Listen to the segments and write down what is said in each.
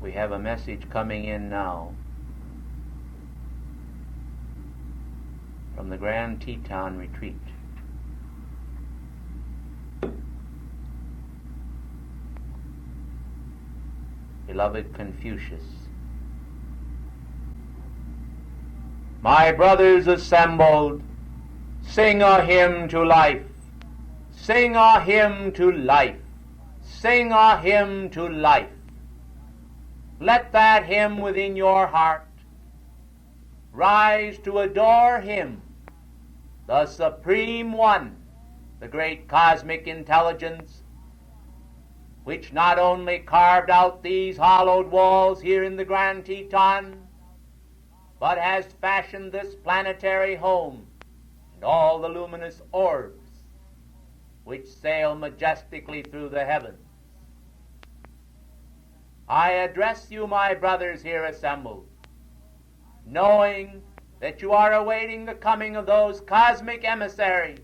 We have a message coming in now from the Grand Teton Retreat. Beloved Confucius, my brothers assembled, sing a hymn to life, sing a hymn to life, sing a hymn to life. Let that hymn within your heart rise to adore Him, the Supreme One, the great cosmic intelligence, which not only carved out these hollowed walls here in the Grand Teton, but has fashioned this planetary home and all the luminous orbs which sail majestically through the heavens. I address you, my brothers here assembled, knowing that you are awaiting the coming of those cosmic emissaries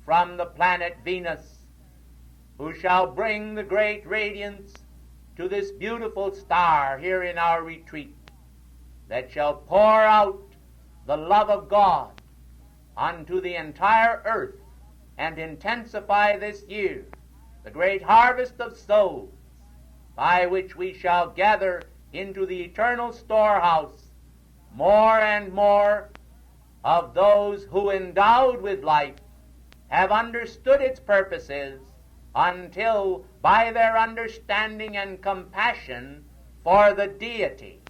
from the planet Venus, who shall bring the great radiance to this beautiful star here in our retreat, that shall pour out the love of God unto the entire earth and intensify this year the great harvest of souls, by which we shall gather into the eternal storehouse more and more of those who, endowed with life, have understood its purposes, until by their understanding and compassion for the deity,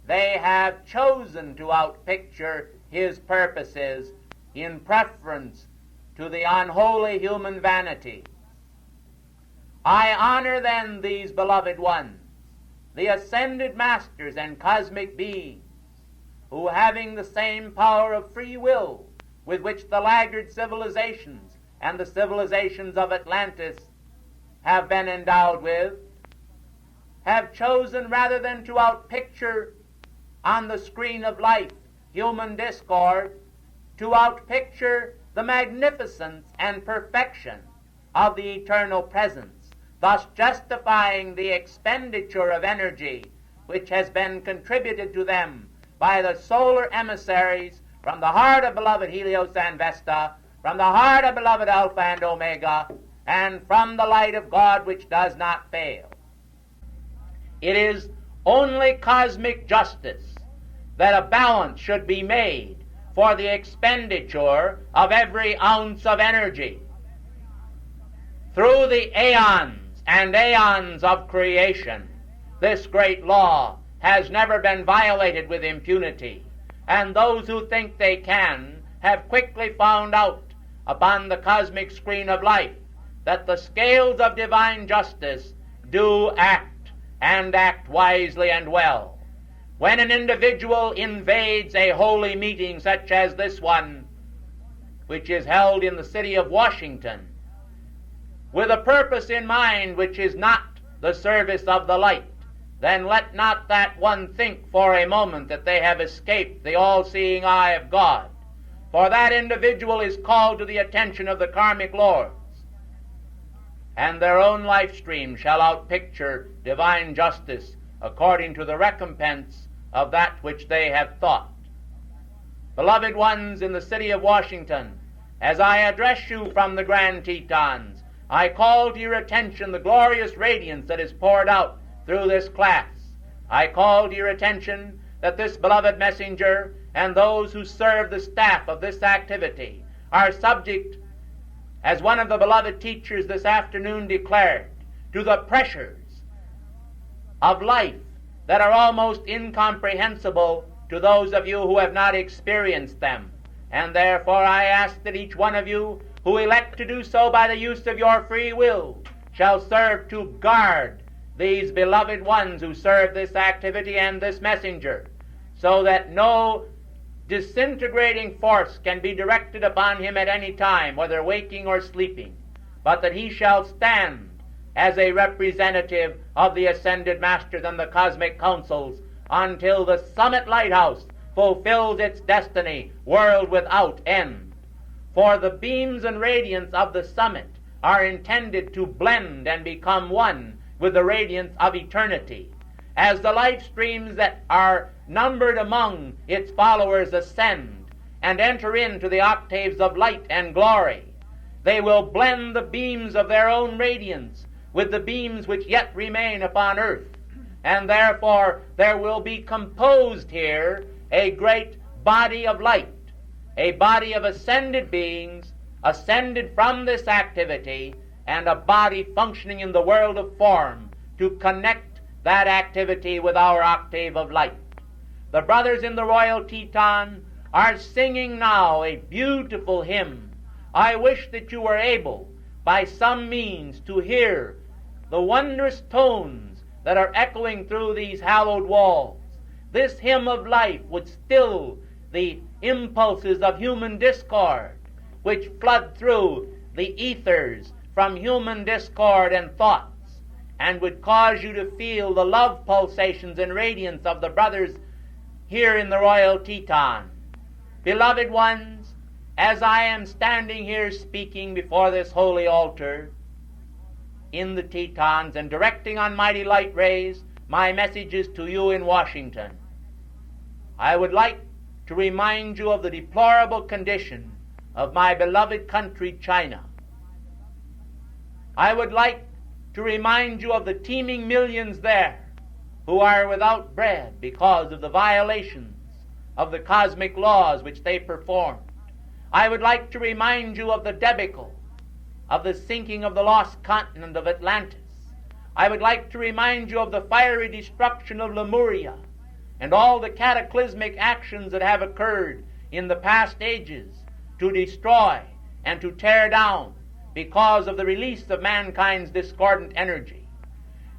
they have chosen to outpicture His purposes in preference to the unholy human vanity. I honor then these beloved ones, the ascended masters and cosmic beings, who, having the same power of free will with which the laggard civilizations and the civilizations of Atlantis have been endowed with, have chosen, rather than to outpicture on the screen of life human discord, to outpicture the magnificence and perfection of the eternal presence, thus justifying the expenditure of energy which has been contributed to them by the solar emissaries from the heart of beloved Helios and Vesta, from the heart of beloved Alpha and Omega, and from the light of God which does not fail. It is only cosmic justice that a balance should be made for the expenditure of every ounce of energy. Through the aeons and aeons of creation, this great law has never been violated with impunity, and those who think they can have quickly found out upon the cosmic screen of life that the scales of divine justice do act, and act wisely and well. When an individual invades a holy meeting such as this one, which is held in the city of Washington, with a purpose in mind which is not the service of the light, then let not that one think for a moment that they have escaped the all-seeing eye of God, for that individual is called to the attention of the karmic lords, and their own life stream shall outpicture divine justice according to the recompense of that which they have thought. Beloved ones in the city of Washington, as I address you from the Grand Tetons, I call to your attention the glorious radiance that is poured out through this class. I call to your attention that this beloved messenger and those who serve the staff of this activity are subject, as one of the beloved teachers this afternoon declared, to the pressures of life that are almost incomprehensible to those of you who have not experienced them. And therefore I ask that each one of you who elect to do so by the use of your free will shall serve to guard these beloved ones who serve this activity and this messenger, so that no disintegrating force can be directed upon him at any time, whether waking or sleeping, but that he shall stand as a representative of the ascended masters and the cosmic councils until the summit lighthouse fulfills its destiny, world without end. For the beams and radiance of the summit are intended to blend and become one with the radiance of eternity. As the life streams that are numbered among its followers ascend and enter into the octaves of light and glory, they will blend the beams of their own radiance with the beams which yet remain upon earth, and therefore there will be composed here a great body of light, a body of ascended beings, ascended from this activity, and a body functioning in the world of form to connect that activity with our octave of light. The brothers in the Royal Teton are singing now a beautiful hymn. I wish that you were able, by some means, to hear the wondrous tones that are echoing through these hallowed walls. This hymn of life would still the impulses of human discord, which flood through the ethers from human discord and thoughts, and would cause you to feel the love pulsations and radiance of the brothers here in the Royal Teton. Beloved ones, as I am standing here speaking before this holy altar in the Tetons and directing on mighty light rays my messages to you in Washington, I would like to remind you of the deplorable condition of my beloved country, China. I would like to remind you of the teeming millions there who are without bread because of the violations of the cosmic laws which they performed. I would like to remind you of the debacle of the sinking of the lost continent of Atlantis. I would like to remind you of the fiery destruction of Lemuria and all the cataclysmic actions that have occurred in the past ages to destroy and to tear down because of the release of mankind's discordant energy.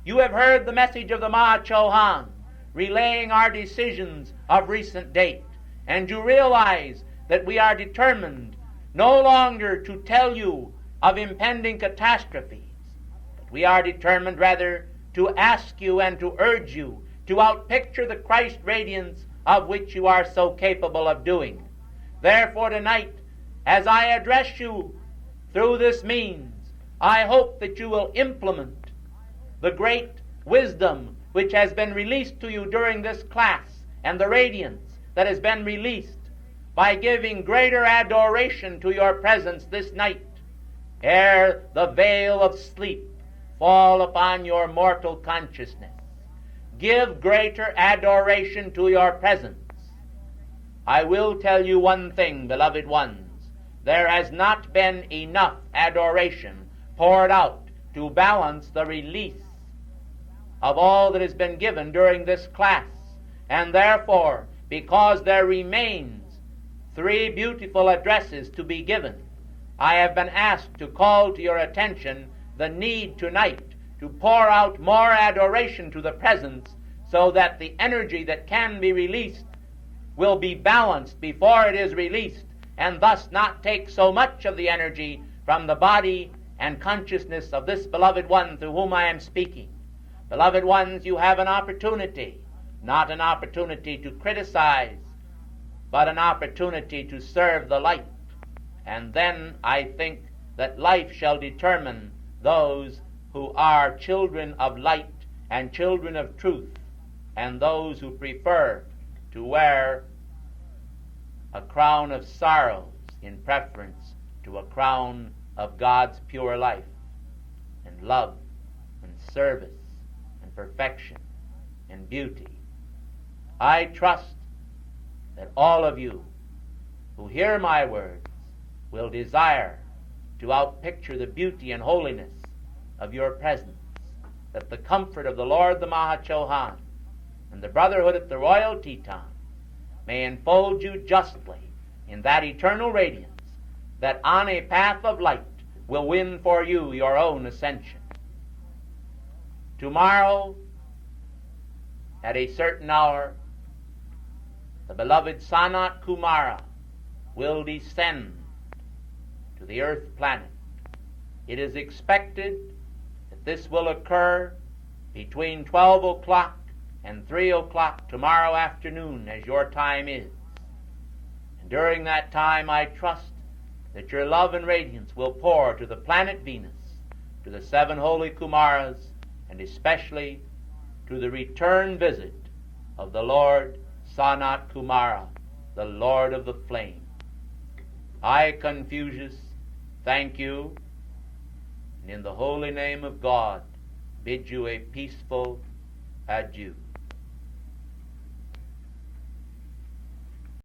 You have heard the message of the Maha Chohan relaying our decisions of recent date, and you realize that we are determined no longer to tell you of impending catastrophes, but we are determined rather to ask you and to urge you to outpicture the Christ radiance of which you are so capable of doing. Therefore tonight, as I address you through this means, I hope that you will implement the great wisdom which has been released to you during this class and the radiance that has been released by giving greater adoration to your presence this night, ere the veil of sleep fall upon your mortal consciousness. Give greater adoration to your presence. I will tell you one thing, beloved ones. There has not been enough adoration poured out to balance the release of all that has been given during this class. And therefore, because there remains 3 beautiful addresses to be given, I have been asked to call to your attention the need tonight to pour out more adoration to the presence so that the energy that can be released will be balanced before it is released, and thus not take so much of the energy from the body and consciousness of this beloved one through whom I am speaking. Beloved ones, you have an opportunity, not an opportunity to criticize, but an opportunity to serve the light. And then I think that life shall determine those who are children of light and children of truth, and those who prefer to wear a crown of sorrows in preference to a crown of God's pure life and love and service and perfection and beauty. I trust that all of you who hear my words will desire to outpicture the beauty and holiness of your presence, that the comfort of the Lord the Maha Chohan and the Brotherhood at the Royal Teton may enfold you justly in that eternal radiance that on a path of light will win for you your own ascension. Tomorrow, at a certain hour, the beloved Sanat Kumara will descend to the earth planet. It is expected that this will occur between 12 o'clock and 3 o'clock tomorrow afternoon, as your time is. And during that time, I trust that your love and radiance will pour to the planet Venus, to the 7 holy Kumaras, and especially to the return visit of the Lord Sanat Kumara, the Lord of the Flame. I, Confucius, thank you, and in the holy name of God, bid you a peaceful adieu.